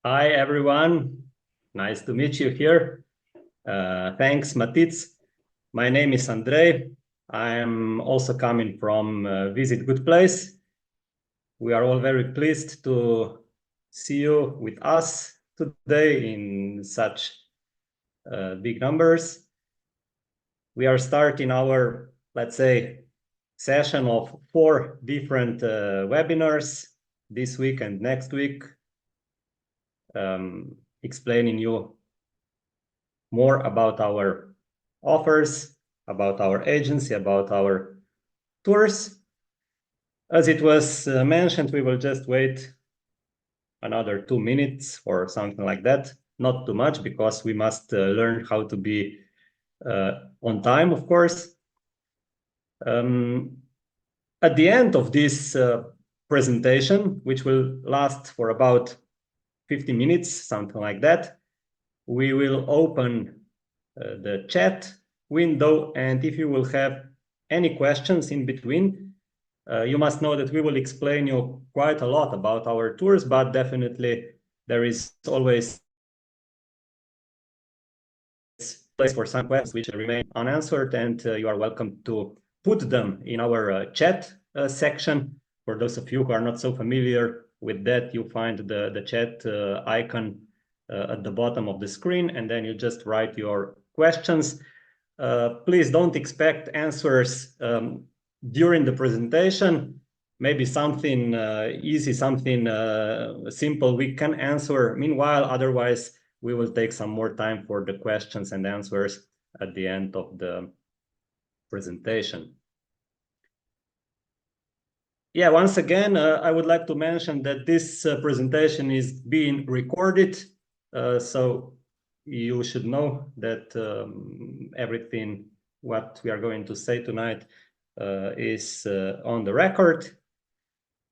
Hi, everyone. Nice to meet you here. Thanks, Matic. My name is Andrei. I'm also coming from Visit Good Place. We are all very pleased to see you with us today in such big numbers. We are starting our, let's say, session of 4 different webinars this week and next week, explaining you more about our offers, about our agency, about our tours. As it was mentioned, we will just wait another 2 minutes or something like that. Not too much, because we must learn how to be on time, of course. At the end of this presentation, which will last for about 50 minutes, something like that, we will open the chat window, and if you will have any questions in between, you must know that we will explain you quite a lot about our tours, but definitely there is always place for some questions which remain unanswered, and you are welcome to put them in our chat section. For those of you who are not so familiar with that, you find the chat icon at the bottom of the screen, and then you just write your questions. Please don't expect answers during the presentation. Maybe something easy, something simple we can answer meanwhile. Otherwise, we will take some more time for the questions and answers at the end of the presentation. Yeah, once again, I would like to mention that this presentation is being recorded, so you should know that everything what we are going to say tonight is on the record.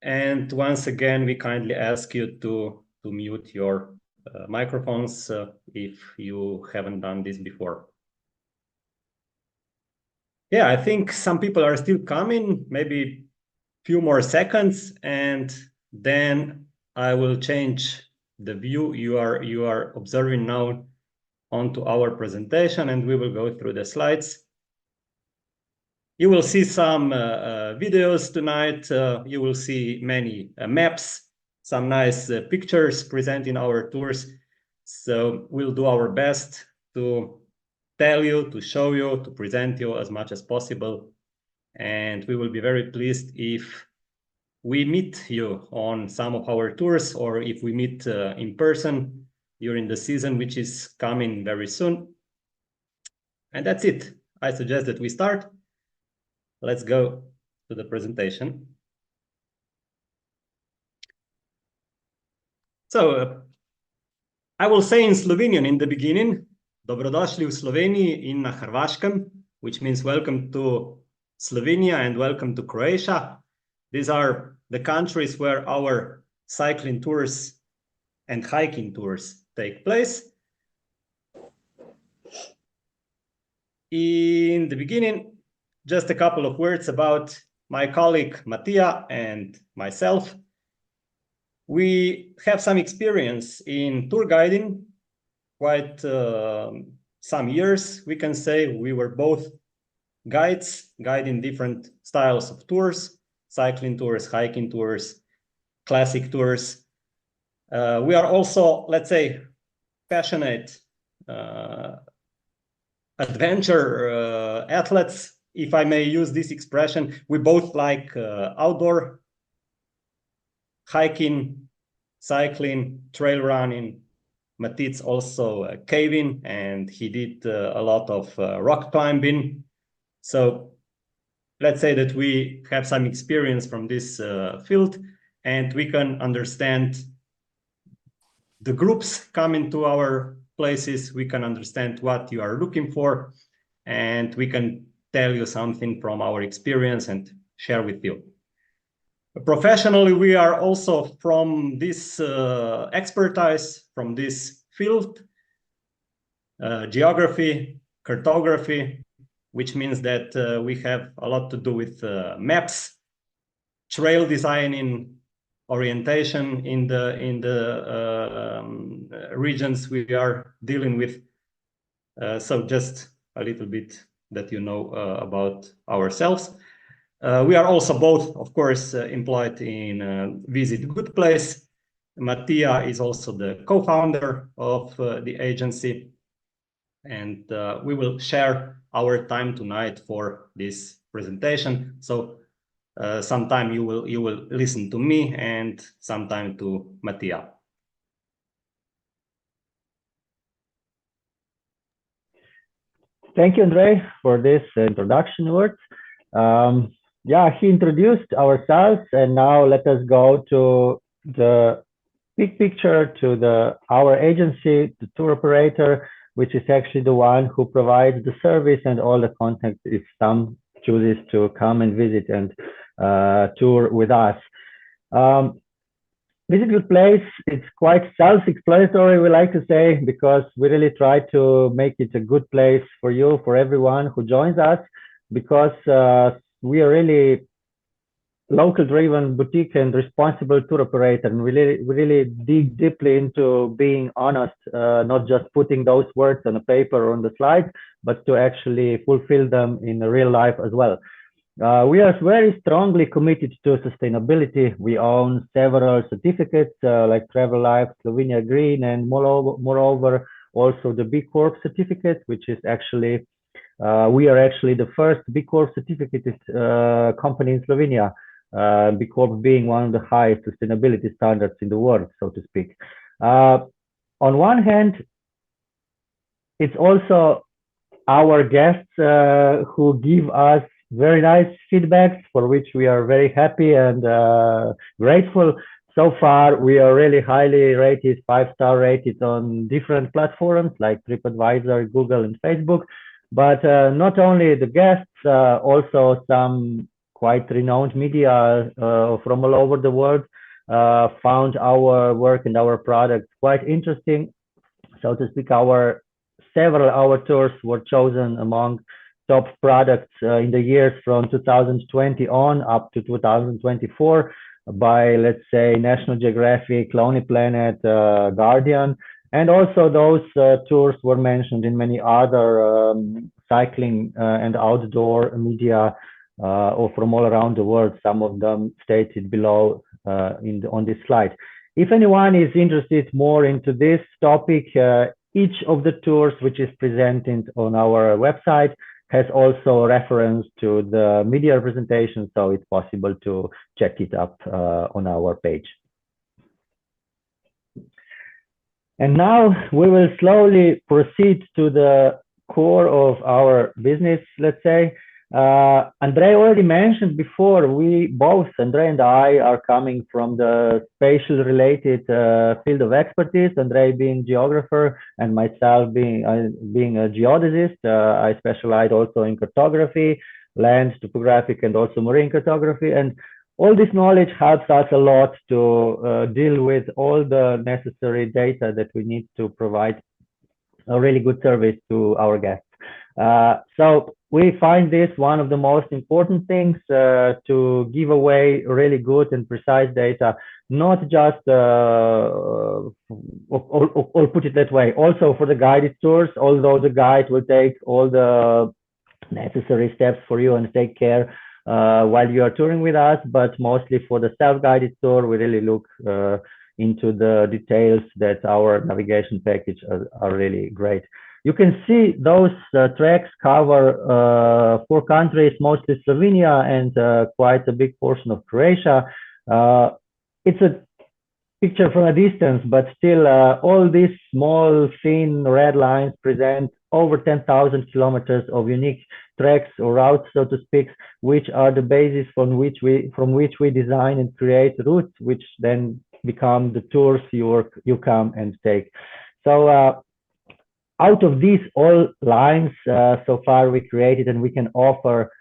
And once again, we kindly ask you to mute your microphones if you haven't done this before. Yeah, I think some people are still coming, maybe few more seconds, and then I will change the view you are observing now onto our presentation, and we will go through the slides. You will see some videos tonight. You will see many maps, some nice pictures presenting our tours. So we'll do our best to tell you, to show you, to present you as much as possible. And we will be very pleased if we meet you on some of our tours, or if we meet in person during the season, which is coming very soon. And that's it. I suggest that we start. Let's go to the presentation. So I will say in Slovenian in the beginning, dobrodošli v Sloveniji in na Hrvaškem, which means welcome to Slovenia and welcome to Croatia. These are the countries where our cycling tours and hiking tours take place. In the beginning, just a couple of words about my colleague Mattia and myself. We have some experience in tour guiding, quite some years, we can say. We were both guides, guiding different styles of tours, cycling tours, hiking tours, classic tours. We are also, let's say, passionate adventure athletes, if I may use this expression. We both like outdoor hiking, cycling, trail running. Matic also caving, and he did a lot of rock climbing. So let's say that we have some experience from this field, and we can understand the groups coming to our places. We can understand what you are looking for, and we can tell you something from our experience and share with you. Professionally, we are also from this expertise, from this field, geography, cartography, which means that we have a lot to do with maps, trail designing, orientation in the regions we are dealing with. So just a little bit that you know about ourselves. We are also both, of course, employed in Visit Good Place. Mattia is also the co-founder of the agency, and we will share our time tonight for this presentation. So sometime you will listen to me and sometime to Mattia. Thank you, Andrei, for this introduction words. Yeah, he introduced ourselves, and now let us go to the big picture, to our agency, the tour operator, which is actually the one who provides the service and all the content if some chooses to come and visit and tour with us. Visit Good Place, it's quite self-explanatory, we like to say, because we really try to make it a good place for you, for everyone who joins us, because we are really local-driven boutique and responsible tour operator, and we really dig deeply into being honest, not just putting those words on a paper or on the slide, but to actually fulfill them in real life as well. We are very strongly committed to sustainability. We own several certificates like Travel Life, Slovenia Green, and moreover also the B Corp certificate, which is actually we are actually the first B Corp certificated company in Slovenia. B Corp being one of the highest sustainability standards in the world, so to speak. On one hand, it's also our guests who give us very nice feedbacks, for which we are very happy and grateful. So far, we are really highly rated, 5-star rated on different platforms like TripAdvisor, Google, and Facebook. But not only the guests, also some quite renowned media from all over the world found our work and our products quite interesting. So to speak, our tours were chosen among top products in the years from 2020 on up to 2024 by, let's say, National Geographic, Lonely Planet, Guardian, and also those tours were mentioned in many other cycling and outdoor media or from all around the world, some of them stated below on this slide. If anyone is interested more into this topic, each of the tours which is presented on our website has also a reference to the media representation, so it's possible to check it up on our page. And now we will slowly proceed to the core of our business, let's say. Andrei already mentioned before, we both, Andrei and I, are coming from the spatial related field of expertise, Andrei being geographer and myself being a geodesist. I specialize also in cartography, land, topographic, and also marine cartography. And all this knowledge helps us a lot to deal with all the necessary data that we need to provide a really good service to our guests. So we find this one of the most important things to give away really good and precise data, not just, or put it that way, also for the guided tours, although the guide will take all the necessary steps for you and take care while you are touring with us, but mostly for the self-guided tour, we really look into the details that our navigation package are really great. You can see those tracks cover 4 countries, mostly Slovenia and quite a big portion of Croatia. It's a picture from a distance, but still all these small thin red lines present over 10,000 kilometers of unique tracks or routes, so to speak, which are the basis from which we design and create routes, which then become the tours you come and take. So out of these all lines, so far we created and we can offer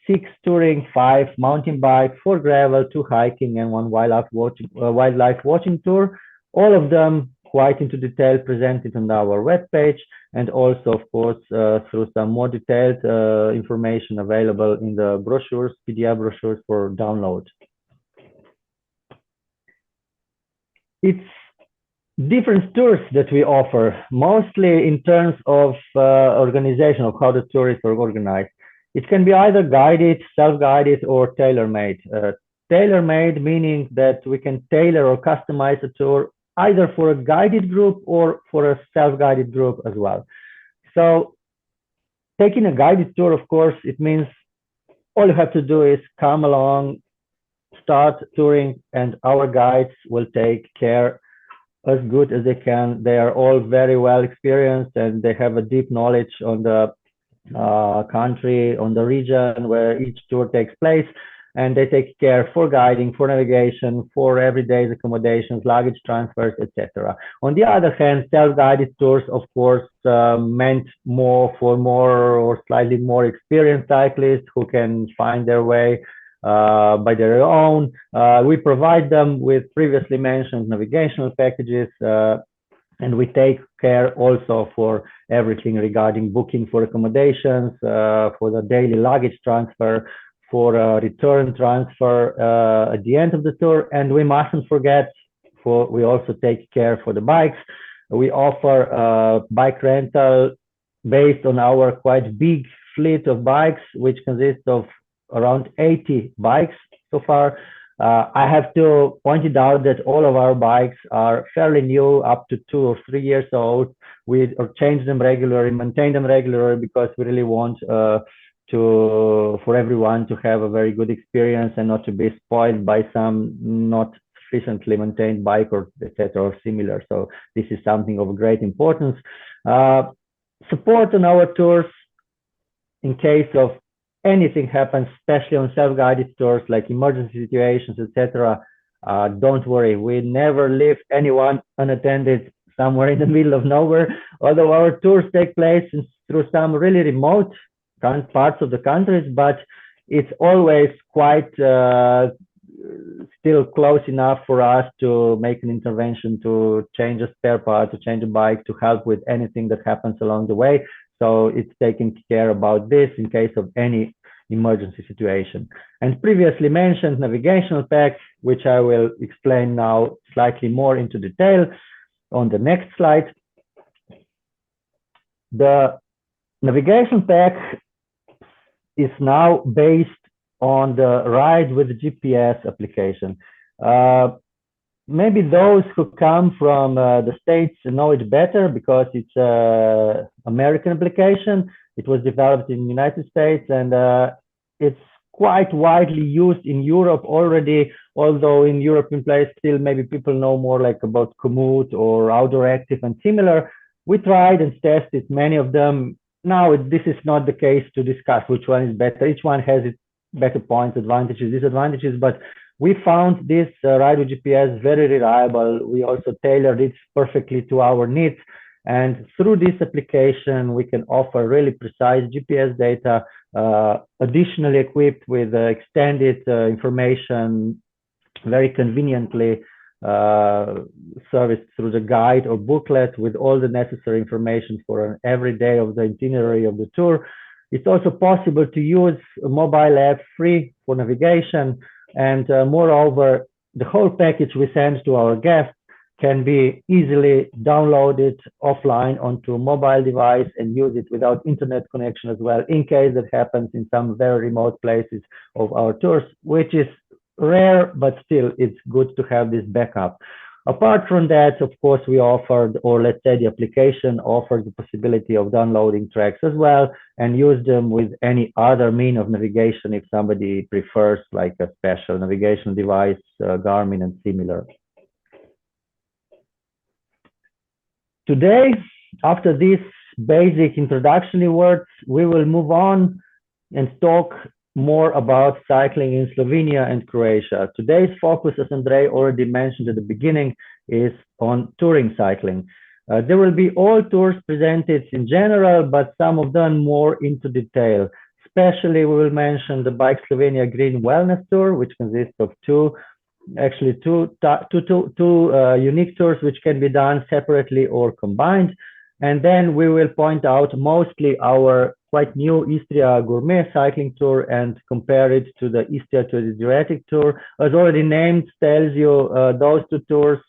6 touring, 5 mountain bike, 4 gravel, 2 hiking, and 1 wildlife watching tour. All of them quite into detail presented on our webpage, and also, of course, through some more detailed information available in the brochures, PDF brochures for download. it's different tours that we offer, mostly in terms of organization of how the tour is organized. It can be either guided, self-guided, or tailor-made. Tailor-made meaning that we can tailor or customize a tour either for a guided group or for a self-guided group as well. So taking a guided tour, of course, it means all you have to do is come along, start touring, and our guides will take care as good as they can. They are all very well experienced and they have a deep knowledge on the country, on the region where each tour takes place. And they take care for guiding, for navigation, for everyday accommodations, luggage transfers, etc. On the other hand, self-guided tours, of course, meant more for more or slightly more experienced cyclists who can find their way by their own. We provide them with previously mentioned navigational packages, and we take care also for everything regarding booking for accommodations, for the daily luggage transfer, for a return transfer at the end of the tour. And we mustn't forget, we also take care for the bikes. We offer bike rental based on our quite big fleet of bikes, which consists of around 80 bikes so far. I have to point it out that all of our bikes are fairly new, up to 2 or 3 years old. We change them regularly, maintain them regularly, because we really want for everyone to have a very good experience and not to be spoiled by some not sufficiently maintained bike or etc. or similar. So this is something of great importance. Support on our tours in case of anything happens, especially on self-guided tours like emergency situations, etc. Don't worry, we never leave anyone unattended somewhere in the middle of nowhere. Although our tours take place through some really remote parts of the countries, but it's always quite still close enough for us to make an intervention, to change a spare part, to change a bike, to help with anything that happens along the way. So it's taking care about this in case of any emergency situation. And previously mentioned navigational pack, which I will explain now slightly more into detail on the next slide. The navigation pack is now based on the Ride with GPS application. Maybe those who come from the States know it better because it's an American application. It was developed in the United States, and it's quite widely used in Europe already, although in European place still maybe people know more like about Komoot or Outdoor Active and similar. We tried and tested many of them. Now, this is not the case to discuss which one is better. Each one has its better points, advantages, disadvantages, but we found this Ride with GPS very reliable. We also tailored it perfectly to our needs. And through this application, we can offer really precise GPS data, additionally equipped with extended information, very conveniently serviced through the guide or booklet with all the necessary information for every day of the itinerary of the tour. It's also possible to use a mobile app free for navigation. And moreover, the whole package we send to our guests can be easily downloaded offline onto a mobile device and use it without internet connection as well, in case that happens in some very remote places of our tours, which is rare, but still it's good to have this backup. Apart from that, of course, we offered, or let's say the application offers the possibility of downloading tracks as well and use them with any other mean of navigation if somebody prefers like a special navigation device, Garmin and similar. Today, after these basic introductory words, we will move on and talk more about cycling in Slovenia and Croatia. Today's focus, as Andrei already mentioned at the beginning, is on touring cycling. There will be all tours presented in general, but some of them more into detail. Especially, we will mention the Bike Slovenia Green Wellness Tour, which consists of two unique tours, which can be done separately or combined. And then we will point out mostly our quite new Istria Gourmet Cycling Tour and compare it to the Istria to the Adriatic Tour. As already named, tells you those two tours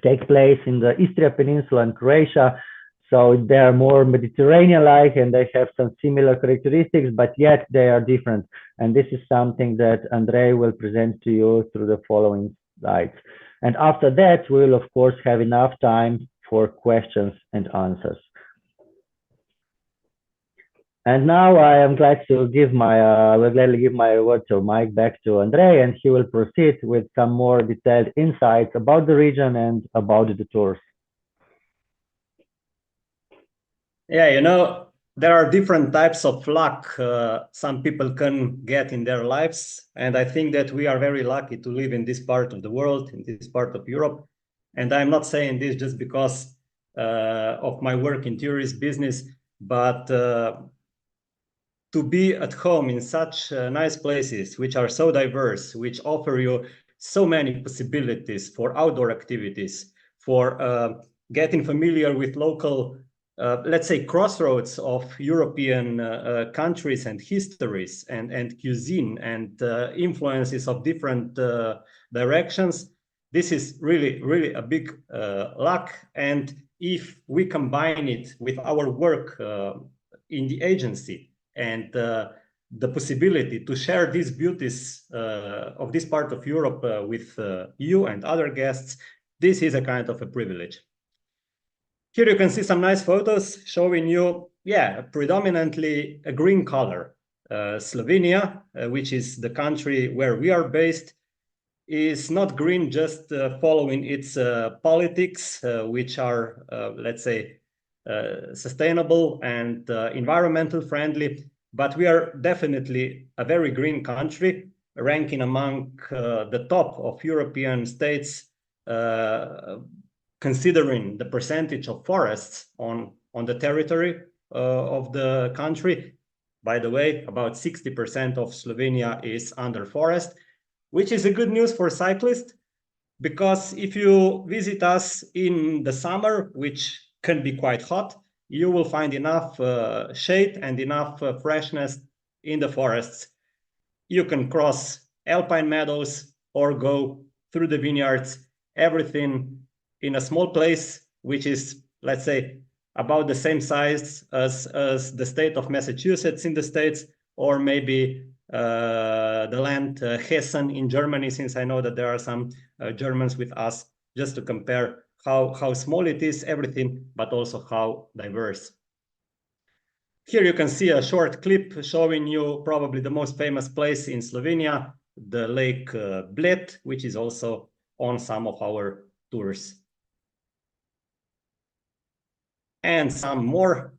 take place in the Istria Peninsula in Croatia. So they are more Mediterranean-like and they have some similar characteristics, but yet they are different. And this is something that Andrei will present to you through the following slides. And after that, we will, of course, have enough time for questions and answers. And now I am glad to give will gladly give my word to Mike back to Andrei, and he will proceed with some more detailed insights about the region and about the tours. Yeah, you know, there are different types of luck some people can get in their lives. And I think that we are very lucky to live in this part of the world, in this part of Europe. And I'm not saying this just because of my work in tourist business, but to be at home in such nice places, which are so diverse, which offer you so many possibilities for outdoor activities, for getting familiar with local let's say, crossroads of European countries and histories and cuisine and influences of different directions. This is really, really a big luck. And if we combine it with our work in the agency and the possibility to share these beauties of this part of Europe with you and other guests, this is a kind of a privilege. Here you can see some nice photos showing you, yeah, predominantly a green color. Slovenia, which is the country where we are based, is not green just following its politics, which are, let's say, sustainable and environmental friendly, but we are definitely a very green country, ranking among the top of European states considering the percentage of forests on the territory of the country. By the way, about 60% of Slovenia is under forest, which is a good news for cyclists, because if you visit us in the summer, which can be quite hot, you will find enough shade and enough freshness in the forests. You can cross Alpine meadows or go through the vineyards, everything in a small place, which is, let's say, about the same size as the state of Massachusetts in the States, or maybe the land Hessen in Germany, since I know that there are some Germans with us, just to compare how small it is, everything, but also how diverse. Here you can see a short clip showing you probably the most famous place in Slovenia, the Lake Bled, which is also on some of our tours. And some more,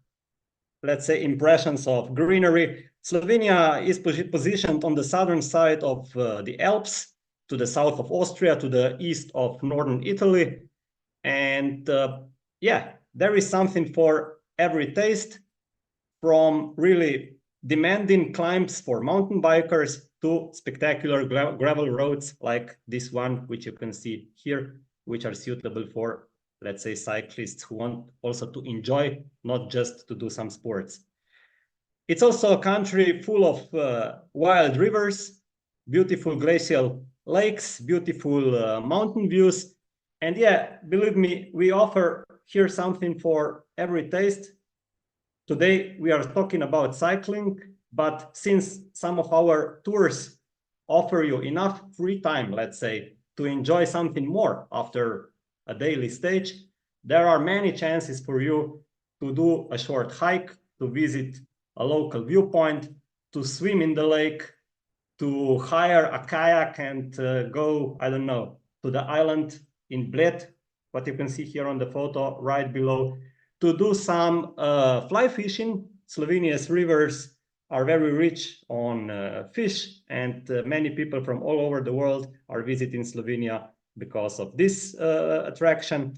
let's say, impressions of greenery. Slovenia is positioned on the southern side of the Alps, to the south of Austria, to the east of northern Italy. And yeah, there is something for every taste, from really demanding climbs for mountain bikers to spectacular gravel roads like this one, which you can see here, which are suitable for, let's say, cyclists who want also to enjoy, not just to do some sports. It's also a country full of wild rivers, beautiful glacial lakes, beautiful mountain views. And yeah, believe me, we offer here something for every taste. Today, we are talking about cycling, but since some of our tours offer you enough free time, let's say, to enjoy something more after a daily stage, there are many chances for you to do a short hike, to visit a local viewpoint, to swim in the lake, to hire a kayak and go, I don't know, to the island in Bled, what you can see here on the photo right below, to do some fly fishing. Slovenia's rivers are very rich on fish, and many people from all over the world are visiting Slovenia because of this attraction.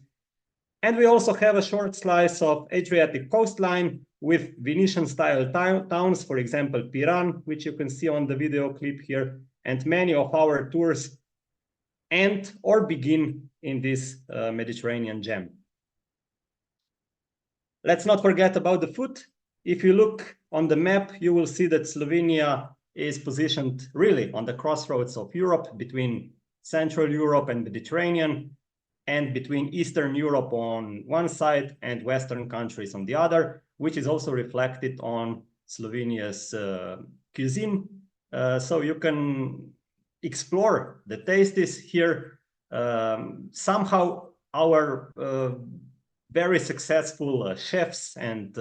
And we also have a short slice of Adriatic coastline with Venetian-style towns, for example, Piran, which you can see on the video clip here, and many of our tours end or begin in this Mediterranean gem. Let's not forget about the food. If you look on the map, you will see that Slovenia is positioned really on the crossroads of Europe, between Central Europe and Mediterranean, and between Eastern Europe on one side and Western countries on the other, which is also reflected on Slovenia's cuisine. So you can explore the tastes here. Somehow our very successful chefs and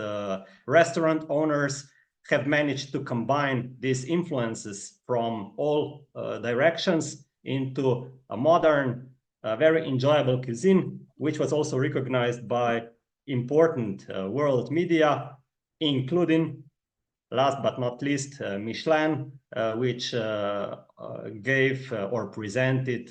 restaurant owners have managed to combine these influences from all directions into a modern, very enjoyable cuisine, which was also recognized by important world media, including, last but not least, Michelin, which gave or presented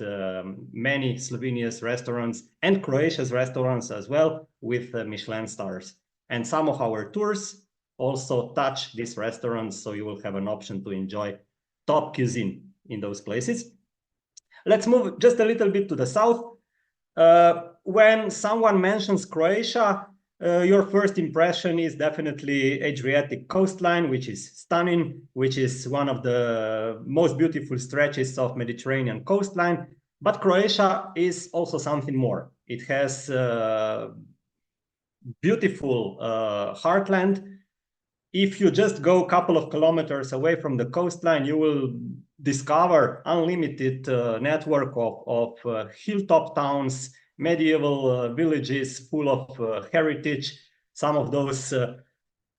many Slovenia's restaurants and Croatia's restaurants as well with Michelin stars. And some of our tours also touch these restaurants, so you will have an option to enjoy top cuisine in those places. Let's move just a little bit to the south. When someone mentions Croatia, your first impression is definitely Adriatic coastline, which is stunning, which is one of the most beautiful stretches of Mediterranean coastline. But Croatia is also something more. It has beautiful heartland. If you just go a couple of kilometers away from the coastline, you will discover unlimited network of hilltop towns, medieval villages full of heritage. Some of those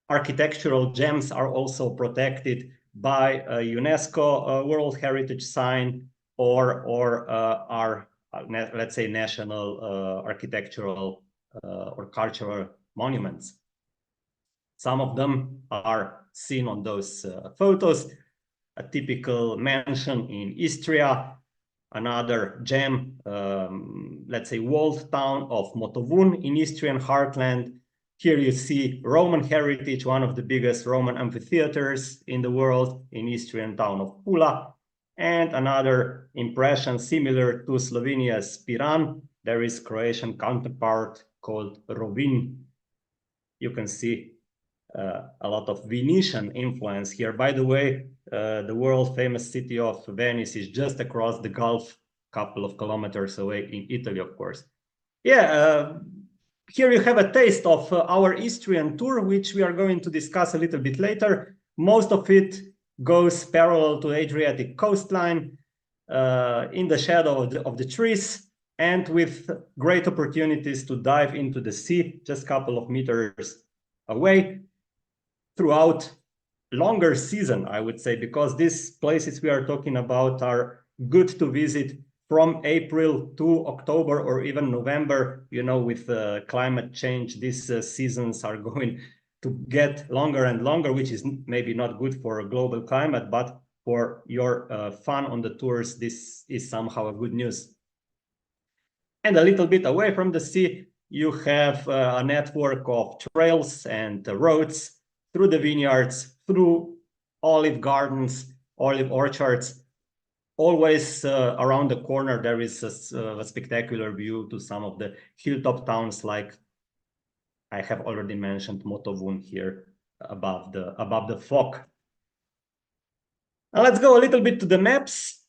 architectural gems are also protected by a UNESCO World Heritage Sign or are, let's say, national architectural or cultural monuments. Some of them are seen on those photos. A typical mansion in Istria, another gem, let's say, walled town of Motovun in Istrian heartland. Here you see Roman heritage, one of the biggest Roman amphitheaters in the world in Istrian town of Pula. And another impression similar to Slovenia's Piran, there is Croatian counterpart called Rovinj. You can see a lot of Venetian influence here. By the way, the world famous city of Venice is just across the Gulf, a couple of kilometers away in Italy, of course. Yeah, here you have a taste of our Istrian tour, which we are going to discuss a little bit later. Most of it goes parallel to Adriatic coastline, in the shadow of the trees, and with great opportunities to dive into the sea just a couple of meters away throughout longer season, I would say, because these places we are talking about are good to visit from April to October or even November. You know, with climate change, these seasons are going to get longer and longer, which is maybe not good for a global climate, but for your fun on the tours, this is somehow a good news. And a little bit away from the sea, you have a network of trails and roads through the vineyards, through olive gardens, olive orchards. Always around the corner, there is a spectacular view to some of the hilltop towns, like I have already mentioned Motovun here above the fog. Now let's go a little bit to the maps.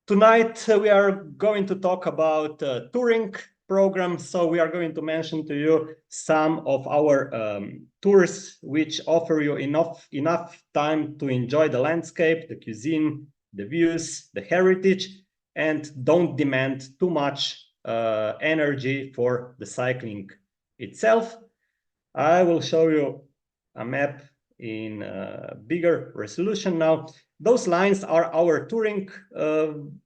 Tonight we are going to talk about touring program. So we are going to mention to you some of our tours which offer you enough time to enjoy the landscape, the cuisine, the views, the heritage, and don't demand too much energy for the cycling itself. I will show you a map in bigger resolution now. Those lines are our touring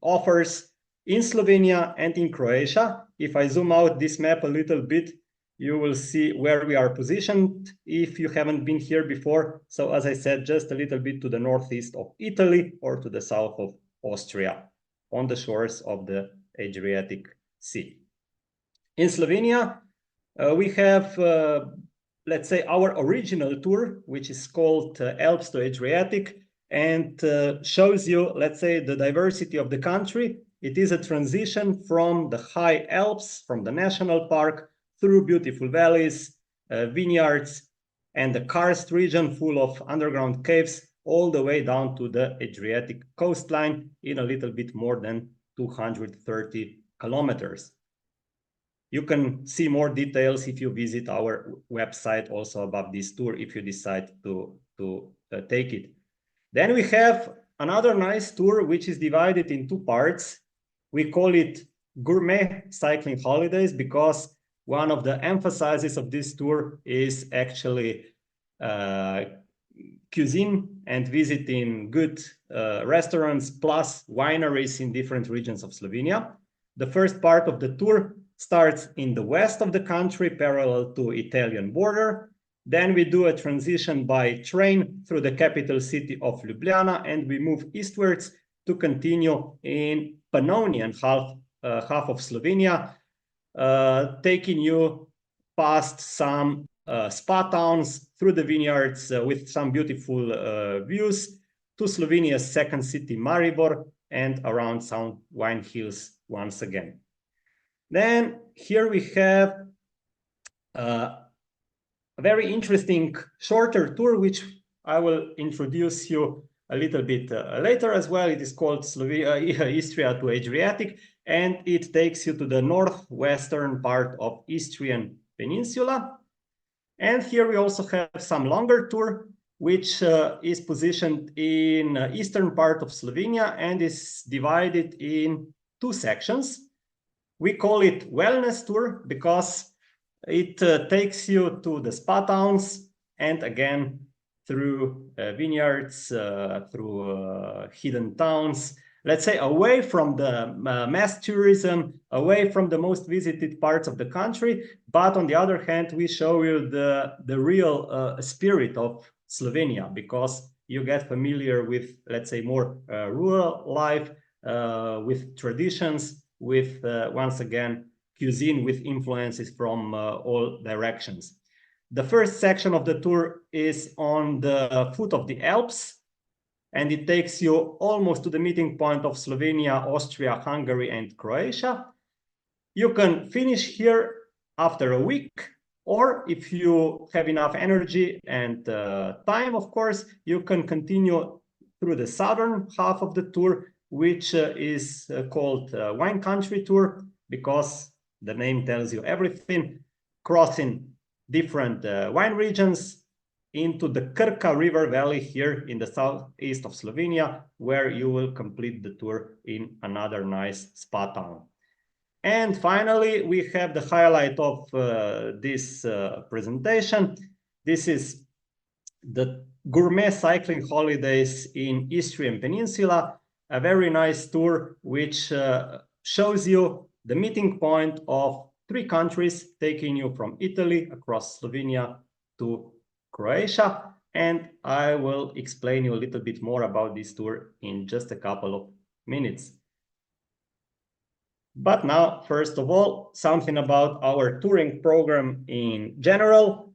offers in Slovenia and in Croatia. If I zoom out this map a little bit, you will see where we are positioned if you haven't been here before. So as I said, just a little bit to the northeast of Italy or to the south of Austria on the shores of the Adriatic Sea. In Slovenia, we have, let's say, our original tour, which is called Alps to Adriatic, and shows you, let's say, the diversity of the country. It is a transition from the high Alps, from the national park, through beautiful valleys, vineyards, and the karst region full of underground caves, all the way down to the Adriatic coastline in a little bit more than 230 kilometers. You can see more details if you visit our website also about this tour if you decide to take it. Then we have another nice tour which is divided in two parts. We call it Gourmet Cycling Holidays because one of the emphases of this tour is actually cuisine and visiting good restaurants plus wineries in different regions of Slovenia. The first part of the tour starts in the west of the country, parallel to Italian border. Then we do a transition by train through the capital city of Ljubljana, and we move eastwards to continue in Pannonian half of Slovenia, taking you past some spa towns through the vineyards with some beautiful views to Slovenia's second city, Maribor, and around some wine hills once again. Then here we have a very interesting shorter tour, which I will introduce you a little bit later as well. It is called Istria to Adriatic, and it takes you to the northwestern part of Istrian Peninsula. And here we also have some longer tour, which is positioned in eastern part of Slovenia and is divided in two sections. We call it wellness tour because it takes you to the spa towns and again through vineyards, through hidden towns, let's say away from the mass tourism, away from the most visited parts of the country. But on the other hand, we show you the real spirit of Slovenia because you get familiar with, let's say, more rural life, with traditions, with, once again, cuisine with influences from all directions. The first section of the tour is on the foot of the Alps, and it takes you almost to the meeting point of Slovenia, Austria, Hungary, and Croatia. You can finish here after a week, or if you have enough energy and time, of course, you can continue through the southern half of the tour, which is called Wine Country Tour, because the name tells you everything, crossing different wine regions into the Krka River Valley here in the southeast of Slovenia, where you will complete the tour in another nice spa town. And finally, we have the highlight of this presentation. This is the Gourmet Cycling Holidays in Istrian Peninsula, a very nice tour which shows you the meeting point of three countries, taking you from Italy across Slovenia to Croatia. And I will explain you a little bit more about this tour in just a couple of minutes. But now, first of all, something about our touring program in general,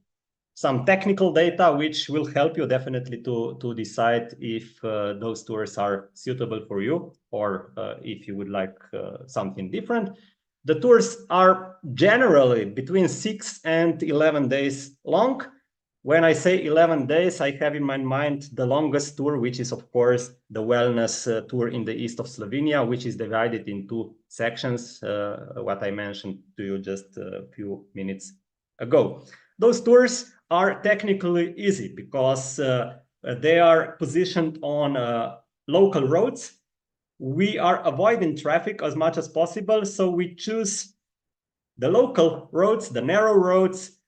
some technical data which will help you definitely to decide if those tours are suitable for you or if you would like something different. The tours are generally between 6 and 11 days long. When I say 11 days, I have in my mind the longest tour, which is, of course, the wellness tour in the east of Slovenia, which is divided in two sections, what I mentioned to you just a few minutes ago. Those tours are technically easy because they are positioned on local roads. We are avoiding traffic as much as possible, so we choose the local roads, the narrow roads,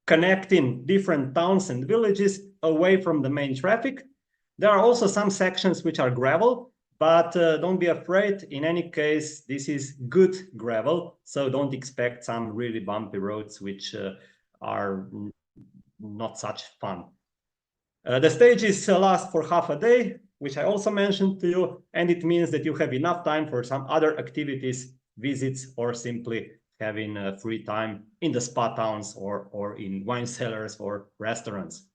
connecting different towns and villages away from the main traffic. There are also some sections which are gravel, but don't be afraid. In any case, this is good gravel, so don't expect some really bumpy roads which are not such fun. The stages last for half a day, which I also mentioned to you, and it means that you have enough time for some other activities, visits, or simply having free time in the spa towns or in wine cellars or restaurants.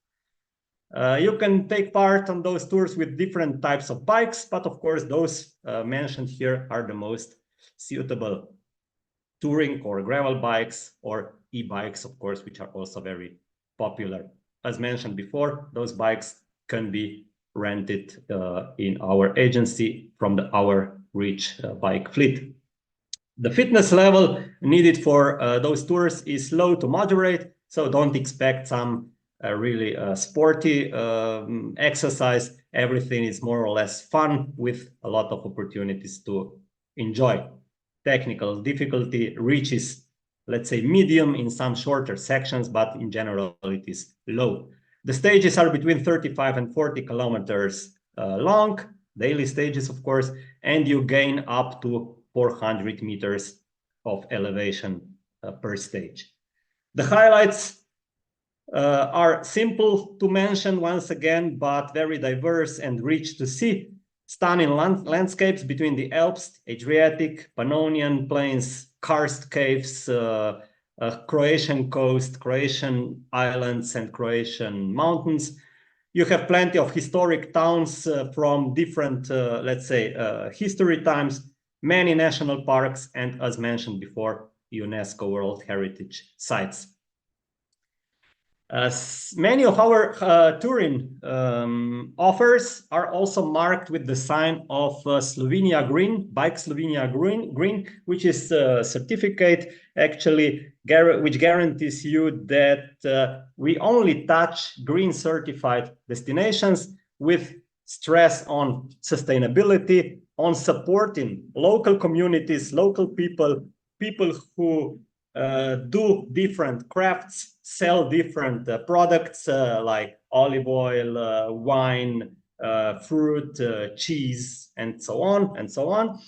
You can take part on those tours with different types of bikes, but of course those mentioned here are the most suitable. touring or gravel bikes or e-bikes, of course, which are also very popular. As mentioned before, those bikes can be rented in our agency from the Our Reach bike fleet. The fitness level needed for those tours is low to moderate, so don't expect some really sporty exercise. Everything is more or less fun with a lot of opportunities to enjoy. Technical difficulty reaches, let's say, medium in some shorter sections, but in general it is low. The stages are between 35 and 40 kilometers long, daily stages, of course, and you gain up to 400 meters of elevation per stage. The highlights are simple to mention once again, but very diverse and rich to see. Stunning landscapes between the Alps, Adriatic, Pannonian plains, karst caves, Croatian coast, Croatian islands, and Croatian mountains. You have plenty of historic towns from different, let's say, history times, many national parks, and as mentioned before, UNESCO World Heritage Sites. Many of our touring offers are also marked with the sign of Slovenia Green, Bike Slovenia Green, which is a certificate actually which guarantees you that we only touch green certified destinations with stress on sustainability, on supporting local communities, local people who do different crafts, sell different products like olive oil, wine, fruit, cheese, and so on and so on.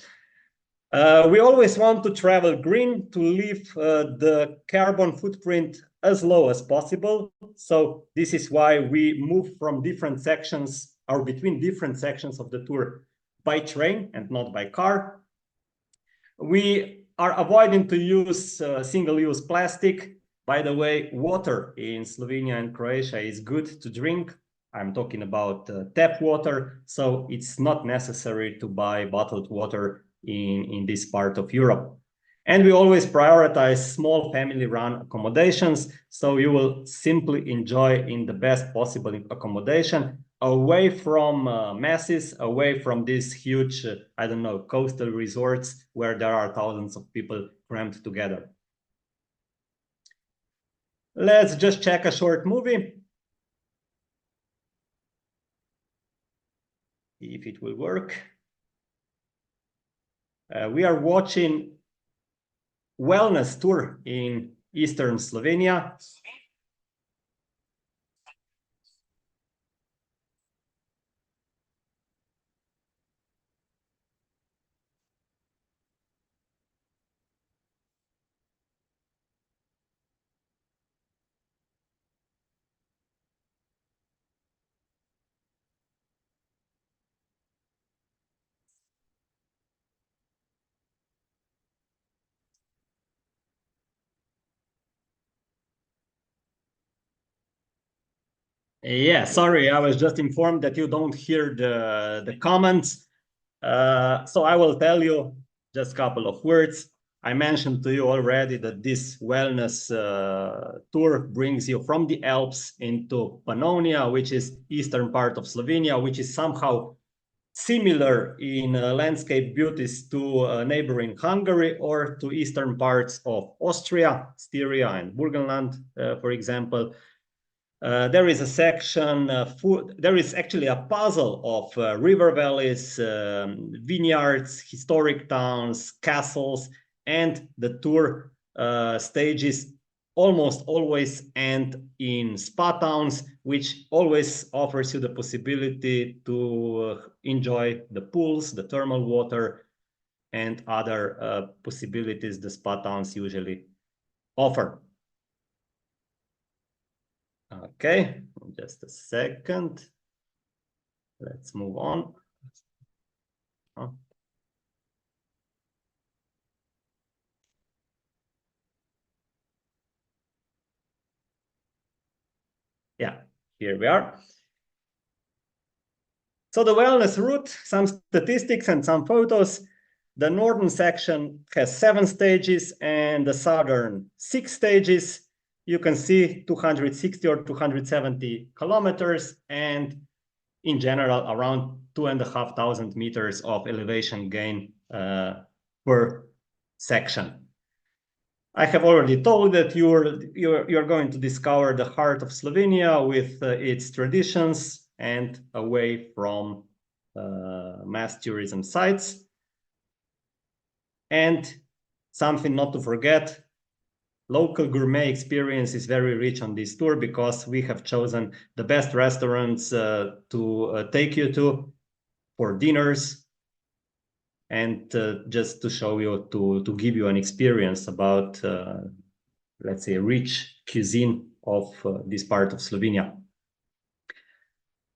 We always want to travel green, to leave the carbon footprint as low as possible. So this is why we move from different sections or between different sections of the tour by train and not by car. We are avoiding to use single-use plastic. By the way, water in Slovenia and Croatia is good to drink. I'm talking about tap water, so it's not necessary to buy bottled water in this part of Europe. And we always prioritize small family-run accommodations, so you will simply enjoy in the best possible accommodation, away from masses, away from these huge, I don't know, coastal resorts where there are thousands of people crammed together. Let's just check a short movie. If it will work. We are watching wellness tour in eastern Slovenia. Yeah, sorry, I was just informed that you don't hear the comments. So I will tell you just a couple of words. I mentioned to you already that this wellness tour brings you from the Alps into Pannonia, which is eastern part of Slovenia, which is somehow similar in landscape beauties to neighboring Hungary or to eastern parts of Austria, Styria and Burgenland, for example. There is a section, there is actually a puzzle of river valleys, vineyards, historic towns, castles, and the tour stages almost always end in spa towns, which always offers you the possibility to enjoy the pools, the thermal water, and other possibilities the spa towns usually offer. Okay, just a second. Let's move on. Yeah, here we are. So the wellness route, some statistics and some photos. The northern section has 7 stages and the southern 6 stages. You can see 260 or 270 kilometers and in general around 2,500 meters of elevation gain per section. I have already told that you're going to discover the heart of Slovenia with its traditions and away from mass tourism sites. And something not to forget, local gourmet experience is very rich on this tour because we have chosen the best restaurants to take you to for dinners and just to show you, to give you an experience about, let's say, rich cuisine of this part of Slovenia.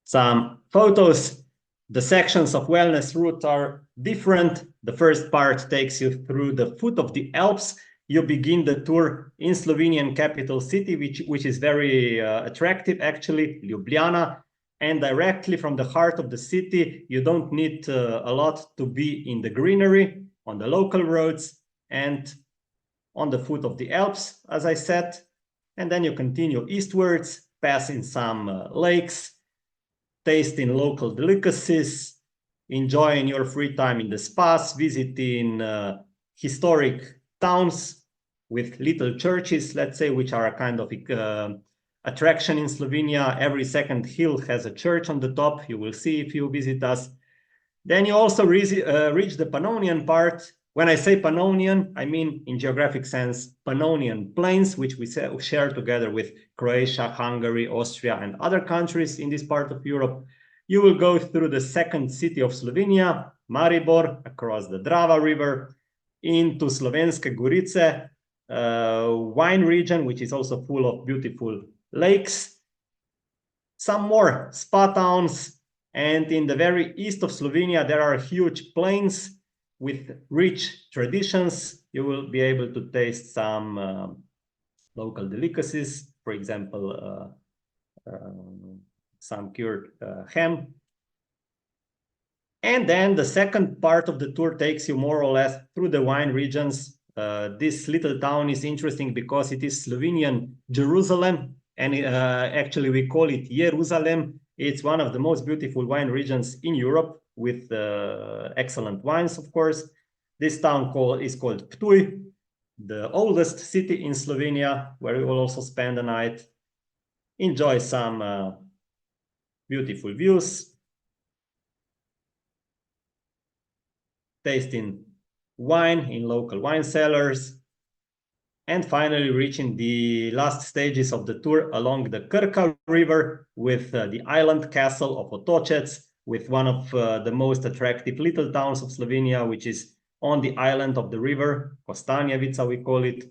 Some photos. The sections of wellness route are different. The first part takes you through the foot of the Alps. You begin the tour in Slovenian capital city, which is very attractive, actually, Ljubljana. And directly from the heart of the city, you don't need a lot to be in the greenery, on the local roads, and on the foot of the Alps, as I said. And then you continue eastwards, passing some lakes, tasting local delicacies, enjoying your free time in the spas, visiting historic towns with little churches, let's say, which are a kind of attraction in Slovenia. Every second hill has a church on the top. You will see if you visit us. Then you also reach the Pannonian part. When I say Pannonian, I mean in geographic sense, Pannonian Plains, which we share together with Croatia, Hungary, Austria, and other countries in this part of Europe. You will go through the second city of Slovenia, Maribor, across the Drava River, into Slovenske Gorice, wine region, which is also full of beautiful lakes. Some more spa towns, and in the very east of Slovenia, there are huge plains with rich traditions. You will be able to taste some local delicacies, for example, some cured ham. And then the second part of the tour takes you more or less through the wine regions. This little town is interesting because it is Slovenian Jerusalem, and actually we call it Jerusalem. It's one of the most beautiful wine regions in Europe, with excellent wines, of course. This town is called Ptuj, the oldest city in Slovenia, where we will also spend the night, enjoy some beautiful views, tasting wine in local wine cellars, and finally reaching the last stages of the tour along the Krka River with the island castle of Otočec, with one of the most attractive little towns of Slovenia, which is on the island of the river, Kostanjevica we call it.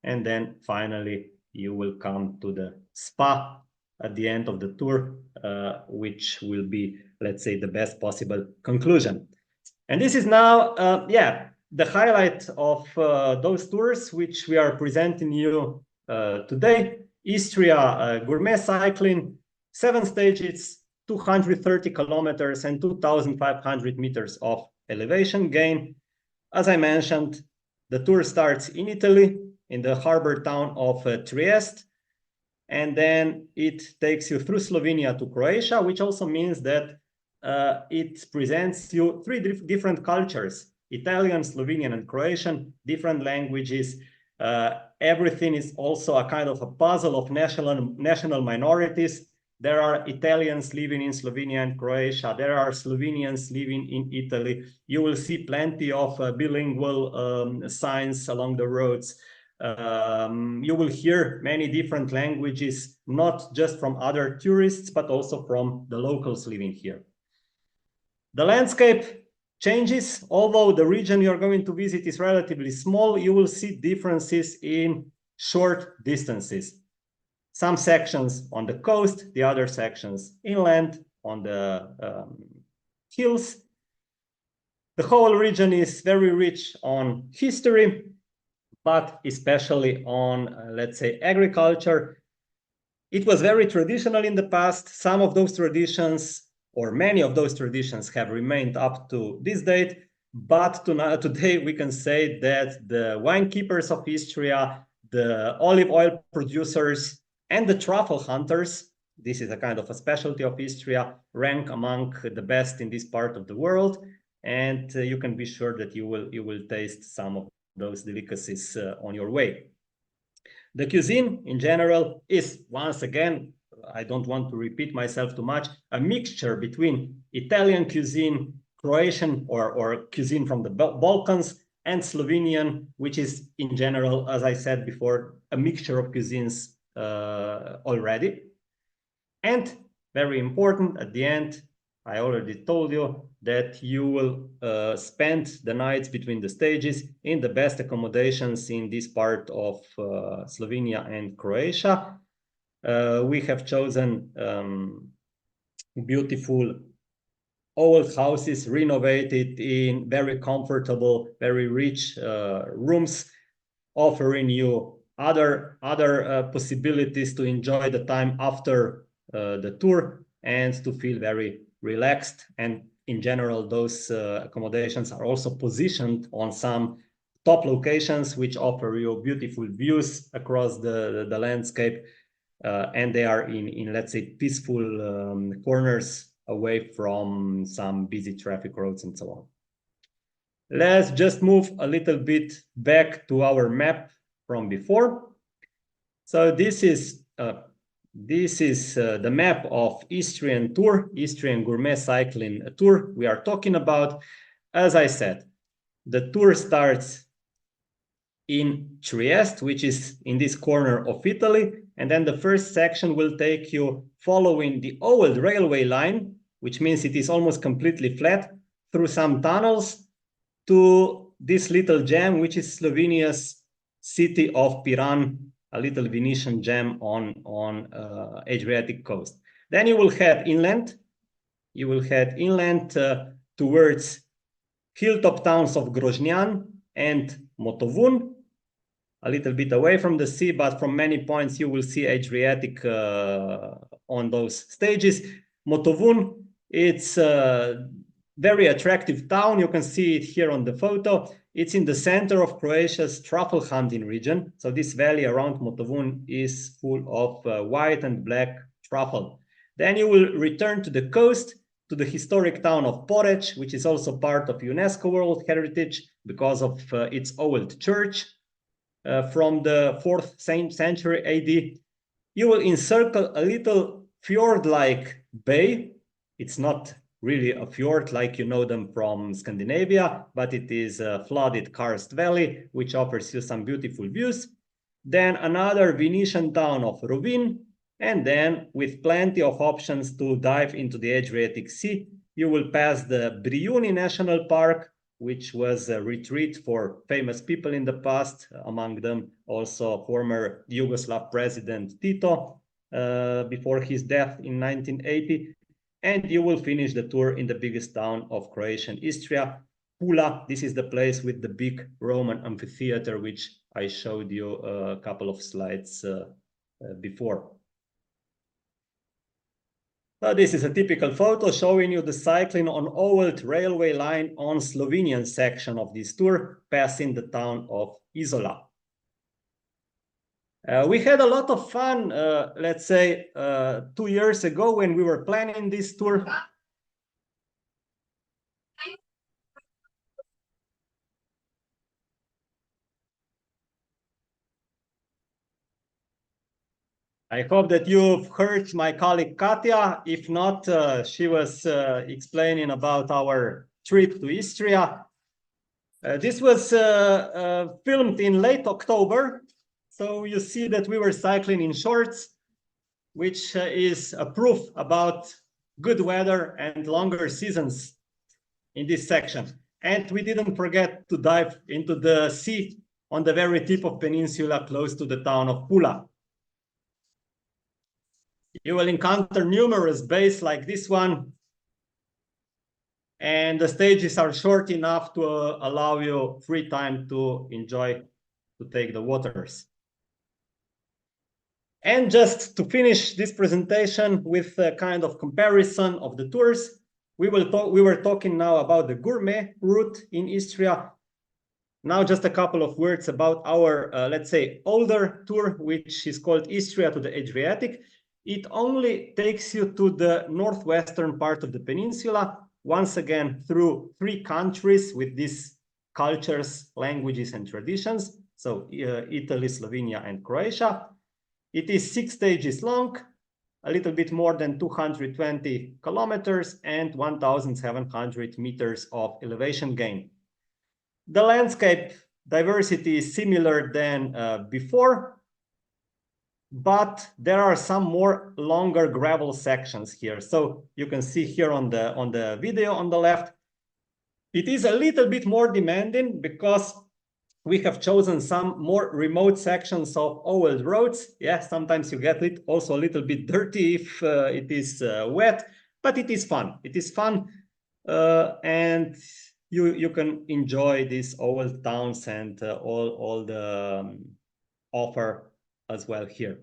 And then finally you will come to the spa at the end of the tour, which will be, let's say, the best possible conclusion. And this is now, the highlight of those tours which we are presenting you today. Istria Gourmet Cycling, 7 stages, 230 kilometers and 2,500 meters of elevation gain. As I mentioned, the tour starts in Italy, in the harbor town of Trieste, and then it takes you through Slovenia to Croatia, which also means that it presents you 3 different cultures: Italian, Slovenian, and Croatian, different languages. Everything is also a kind of a puzzle of national minorities. There are Italians living in Slovenia and Croatia. There are Slovenians living in Italy. You will see plenty of bilingual signs along the roads. You will hear many different languages, not just from other tourists, but also from the locals living here. The landscape changes. Although the region you're going to visit is relatively small, you will see differences in short distances. Some sections on the coast, the other sections inland on the hills. The whole region is very rich on history, but especially on, let's say, agriculture. It was very traditional in the past. Some of those traditions, or many of those traditions, have remained up to this date. But today we can say that the wine keepers of Istria, the olive oil producers, and the truffle hunters, this is a kind of a specialty of Istria, rank among the best in this part of the world. And you can be sure that you will taste some of those delicacies on your way. The cuisine in general is, once again, I don't want to repeat myself too much, a mixture between Italian cuisine, Croatian or cuisine from the Balkans, and Slovenian, which is in general, as I said before, a mixture of cuisines already. And very important, at the end, I already told you that you will spend the nights between the stages in the best accommodations in this part of Slovenia and Croatia. We have chosen beautiful old houses renovated in very comfortable, very rich rooms, offering you other possibilities to enjoy the time after the tour and to feel very relaxed. And in general, those accommodations are also positioned on some top locations which offer you beautiful views across the landscape, and they are in let's say peaceful corners away from some busy traffic roads and so on. Let's just move a little bit back to our map from before. So this is the map of Istrian Tour, Istrian Gourmet Cycling Tour we are talking about. As I said, the tour starts in Trieste, which is in this corner of Italy, and then the first section will take you following the old railway line, which means it is almost completely flat, through some tunnels to this little gem, which is Slovenia's city of Piran, a little Venetian gem on Adriatic coast. Then you will head inland. You will head inland towards hilltop towns of Grožnjan and Motovun, a little bit away from the sea, but from many points you will see Adriatic on those stages. Motovun, it's a very attractive town. You can see it here on the photo. It's in the center of Croatia's truffle hunting region. So this valley around Motovun is full of white and black truffle. Then you will return to the coast, to the historic town of Poreč, which is also part of UNESCO World Heritage because of its old church from the 4th century AD. You will encircle a little fjord-like bay. It's not really a fjord like you know them from Scandinavia, but it is a flooded karst valley, which offers you some beautiful views. Then another Venetian town of Rovinj, and then with plenty of options to dive into the Adriatic Sea, you will pass the Brijuni National Park, which was a retreat for famous people in the past, among them also former Yugoslav president Tito, before his death in 1980. And you will finish the tour in the biggest town of Croatian Istria, Pula. This is the place with the big Roman amphitheater, which I showed you a couple of slides before. So this is a typical photo showing you the cycling on old railway line on Slovenian section of this tour, passing the town of Izola. We had a lot of fun, let's say, 2 years ago when we were planning this tour. I hope that you've heard my colleague Katja. If not, she was explaining about our trip to Istria. This was filmed in late October. So you see that we were cycling in shorts, which is a proof about good weather and longer seasons in this section. And we didn't forget to dive into the sea on the very tip of peninsula close to the town of Pula. You will encounter numerous bays like this one, and the stages are short enough to allow you free time to enjoy, to take the waters. And just to finish this presentation with a kind of comparison of the tours, we were talking now about the gourmet route in Istria. Now just a couple of words about our, let's say, older tour, which is called Istria to the Adriatic. It only takes you to the northwestern part of the peninsula, once again through 3 countries with these cultures, languages, and traditions. So Italy, Slovenia, and Croatia. It is 6 stages long, a little bit more than 220 kilometers and 1,700 meters of elevation gain. The landscape diversity is similar than before, but there are some more longer gravel sections here. So you can see here on the video on the left, it is a little bit more demanding because we have chosen some more remote sections of old roads. Yeah, sometimes you get it also a little bit dirty if it is wet, but it is fun. It is fun, and you can enjoy these old towns and all the offer as well here.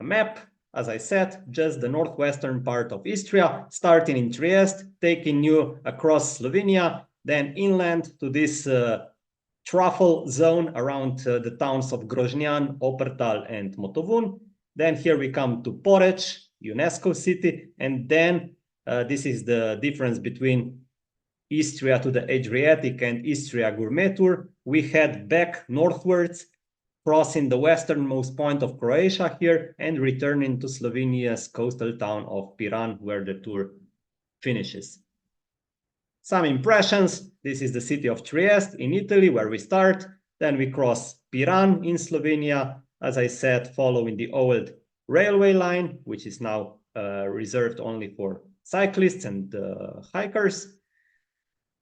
A map, as I said, just the northwestern part of Istria, starting in Trieste, taking you across Slovenia, then inland to this truffle zone around the towns of Grožnjan, Opertal, and Motovun. Then here we come to Poreč, UNESCO city, and then this is the difference between Istria to the Adriatic and Istria Gourmet Tour. We head back northwards, crossing the westernmost point of Croatia here and returning to Slovenia's coastal town of Piran, where the tour finishes. Some impressions. This is the city of Trieste in Italy, where we start. Then we cross Piran in Slovenia, as I said, following the old railway line, which is now reserved only for cyclists and hikers.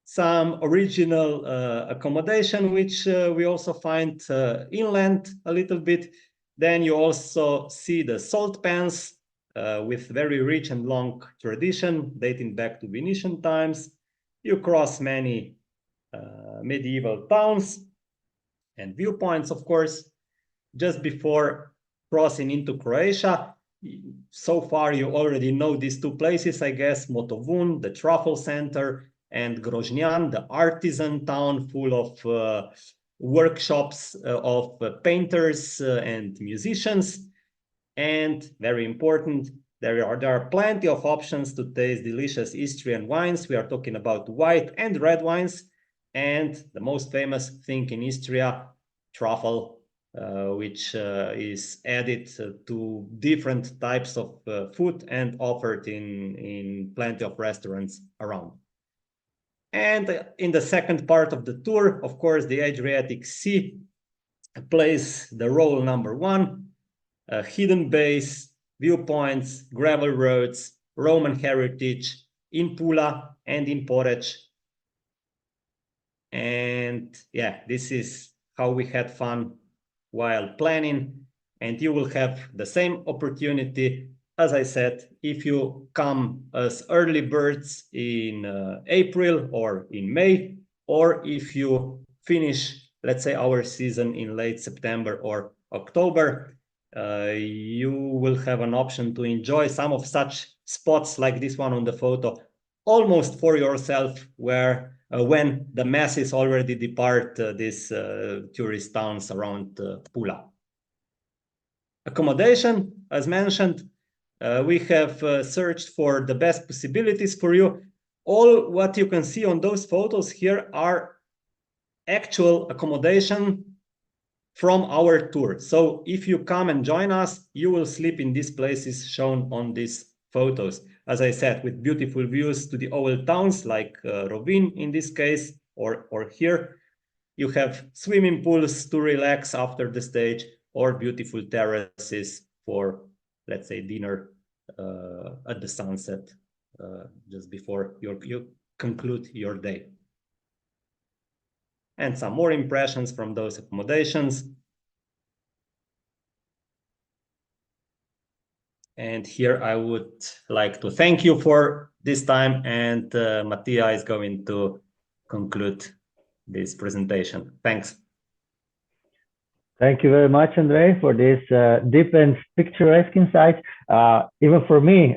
Some original accommodation, which we also find inland a little bit. Then you also see the salt pans with very rich and long tradition dating back to Venetian times. You cross many medieval towns and viewpoints, of course. Just before crossing into Croatia, so far you already know these 2 places, I guess, Motovun, the truffle center, and Grožnjan, the artisan town full of workshops of painters and musicians. And very important, there are plenty of options to taste delicious Istrian wines. We are talking about white and red wines. And the most famous thing in Istria, truffle, which is added to different types of food and offered in plenty of restaurants around. And in the second part of the tour, of course, the Adriatic Sea plays the role number 1. Hidden bays, viewpoints, gravel roads, Roman heritage in Pula and in Poreč. And yeah, this is how we had fun while planning. And you will have the same opportunity, as I said, if you come as early birds in April or in May, or if you finish, let's say, our season in late September or October, you will have an option to enjoy some of such spots like this one on the photo almost for yourself, where when the masses already depart these tourist towns around Pula. Accommodation, as mentioned, we have searched for the best possibilities for you. All what you can see on those photos here are actual accommodation from our tour. So if you come and join us, you will sleep in these places shown on these photos. As I said, with beautiful views to the old towns like Rovinj in this case, or here. You have swimming pools to relax after the stage, or beautiful terraces for, let's say, dinner at the sunset just before you conclude your day. And some more impressions from those accommodations. And here I would like to thank you for this time, and Mattia is going to conclude this presentation. Thanks. Thank you very much, Andre, for this deep and picturesque insight. Even for me,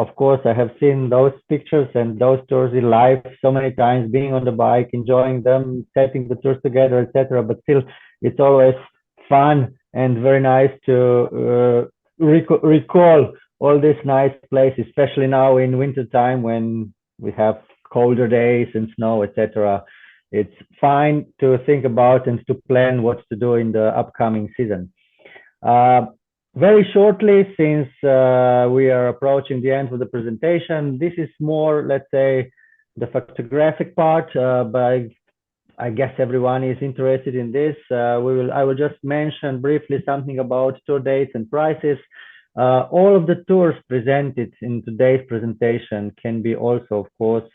of course, I have seen those pictures and those tours in life so many times, being on the bike, enjoying them, setting the tours together, etc. But still, it's always fun and very nice to recall all these nice places, especially now in winter time when we have colder days and snow, etc. It's fine to think about and to plan what to do in the upcoming season. Uh, Very shortly, since we are approaching the end of the presentation, this is more, let's say, the photographic part, but I guess everyone is interested in this. I will just mention briefly something about tour dates and prices. All of the tours presented in today's presentation can be also, of course,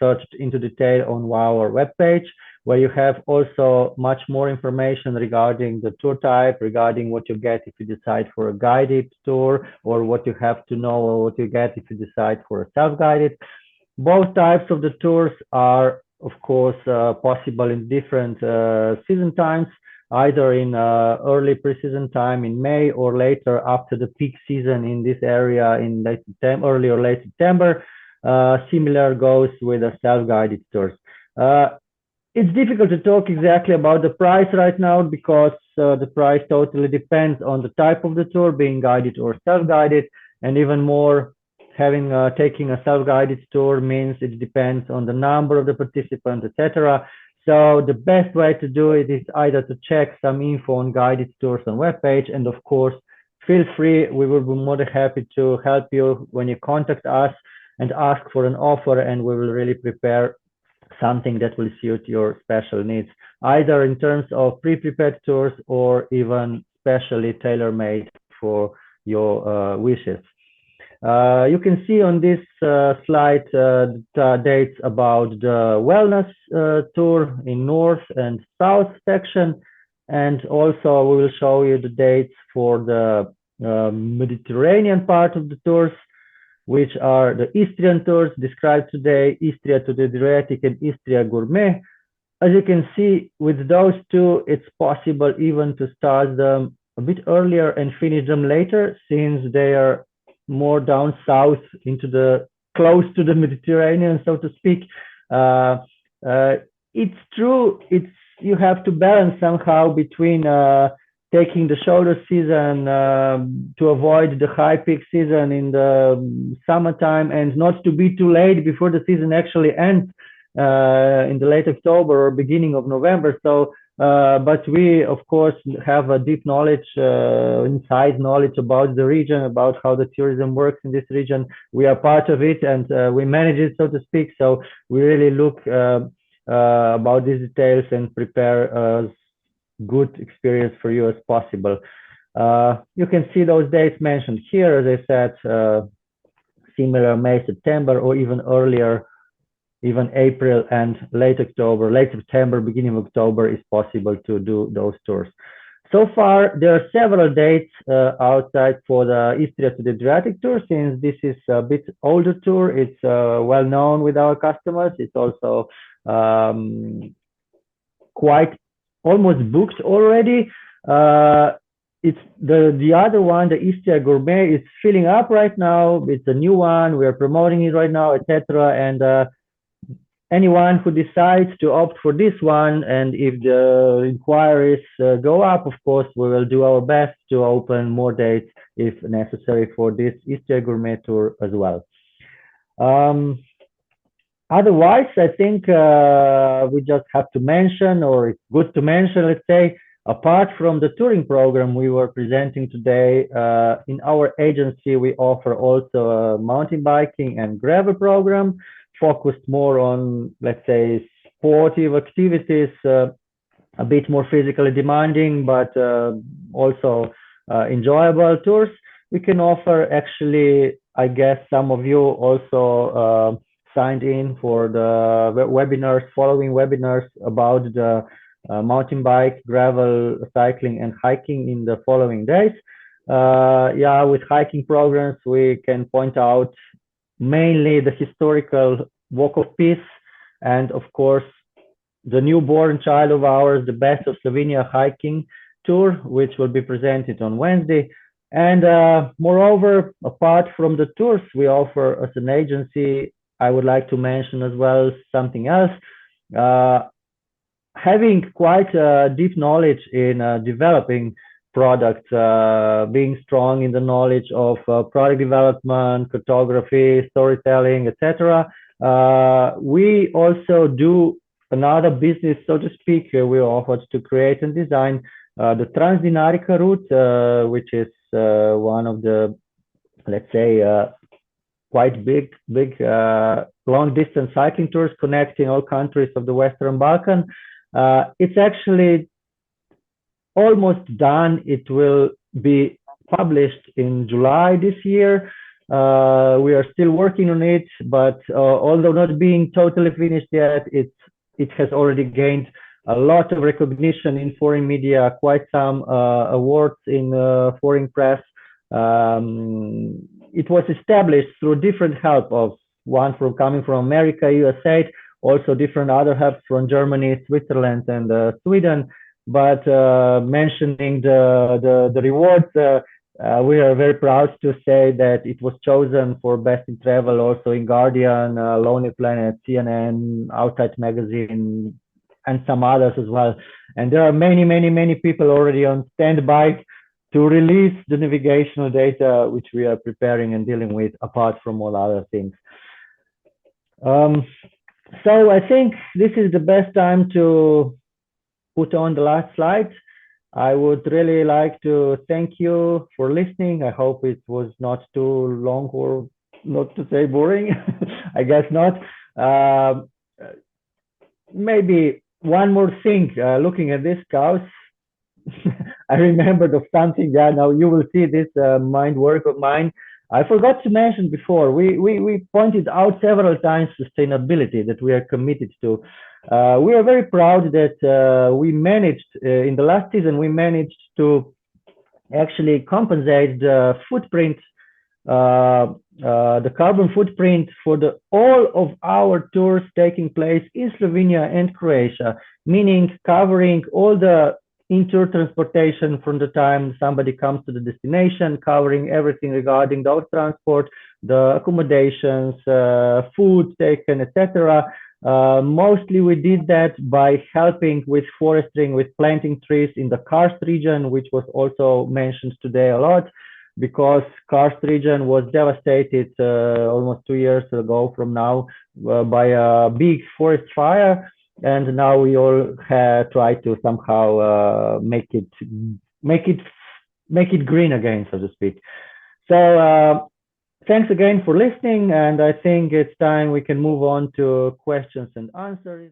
searched into detail on our webpage, where you have also much more information regarding the tour type, regarding what you get if you decide for a guided tour, or what you have to know, or what you get if you decide for a self-guided. Both types of the tours are, of course, possible in different season times, either in early pre-season time in May or later after the peak season in this area in late September, early or late September. Similar goes with the self-guided tours. It's difficult to talk exactly about the price right now because the price totally depends on the type of the tour, being guided or self-guided, and even more, having taking a self-guided tour means it depends on the number of the participants, etc. So the best way to do it is either to check some info on guided tours on webpage, and of course, feel free. We will be more than happy to help you when you contact us and ask for an offer, and we will really prepare something that will suit your special needs, either in terms of pre-prepared tours or even specially tailor-made for your wishes. You can see on this slide the dates about the wellness tour in north and south section, and also we will show you the dates for the Mediterranean part of the tours, which are the Istrian tours described today, Istria to the Adriatic and Istria Gourmet. As you can see, with those two, it's possible even to start them a bit earlier and finish them later, since they are more down south into the close to the Mediterranean, so to speak. It's true, you have to balance somehow between taking the shoulder season to avoid the high peak season in the summertime, and not to be too late before the season actually ends in the late October or beginning of November. So, but we, of course, have a deep knowledge, inside knowledge about the region, about how the tourism works in this region. We are part of it, and we manage it, so to speak. So we really look about these details and prepare good experience for you as possible. You can see those dates mentioned here, as I said, similar May, September, or even earlier, even April and late October, late September, beginning of October is possible to do those tours. So far, there are several dates outside for the Istria to the Adriatic tour, since this is a bit older tour. It's well known with our customers. It's also quite almost booked already. It's the other one, the Istria Gourmet, is filling up right now. It's a new one. We are promoting it right now, etc. And anyone who decides to opt for this one, and if the inquiries go up, of course, we will do our best to open more dates if necessary for this Istria Gourmet tour as well. Otherwise, I think we just have to mention, or it's good to mention, let's say, apart from the touring program we were presenting today, in our agency, we offer also a mountain biking and gravel program focused more on, let's say, sportive activities, a bit more physically demanding, but also enjoyable tours. We can offer, actually, I guess some of you also signed in for the webinars, following webinars about the mountain bike, gravel, cycling, and hiking in the following days. Yeah, with hiking programs, we can point out mainly the historical Walk of Peace, and of course, the newborn child of ours, the Best of Slovenia hiking tour, which will be presented on Wednesday. And moreover, apart from the tours we offer as an agency, I would like to mention as well something else. Having quite a deep knowledge in developing products, being strong in the knowledge of product development, cartography, storytelling, etc. We also do another business, so to speak. We offered to create and design the Transdinarica route, which is one of the, let's say, quite big long distance cycling tours connecting all countries of the Western Balkan. It's actually almost done. It will be published in July this year. We are still working on it, but although not being totally finished yet, it has already gained a lot of recognition in foreign media, quite some awards in foreign press. It was established through different help of one from coming from America, USA, also different other helps from Germany, Switzerland, and Sweden. But mentioning the rewards, we are very proud to say that it was chosen for Best in Travel also in Guardian, Lonely Planet, CNN, Outside Magazine, and some others as well. And there are many people already on standby to release the navigational data, which we are preparing and dealing with, apart from all other things. So I think this is the best time to put on the last slide. I would really like to thank you for listening. I hope it was not too long or not to say boring. I guess not. Maybe one more thing, looking at these cows, I remembered of something. Yeah, now you will see this mind work of mine. I forgot to mention before, we pointed out several times sustainability that we are committed to. We are very proud that we managed, in the last season, we managed to actually compensate the footprint, the carbon footprint for all of our tours taking place in Slovenia and Croatia, meaning covering all the inter transportation from the time somebody comes to the destination, covering everything regarding the transport, the accommodations, food taken, etc. Mostly we did that by helping with forestering, with planting trees in the karst region, which was also mentioned today a lot, because karst region was devastated almost 2 years ago from now by a big forest fire. And now we all try to somehow make it green again, so to speak. So thanks again for listening, and I think it's time we can move on to questions and answers.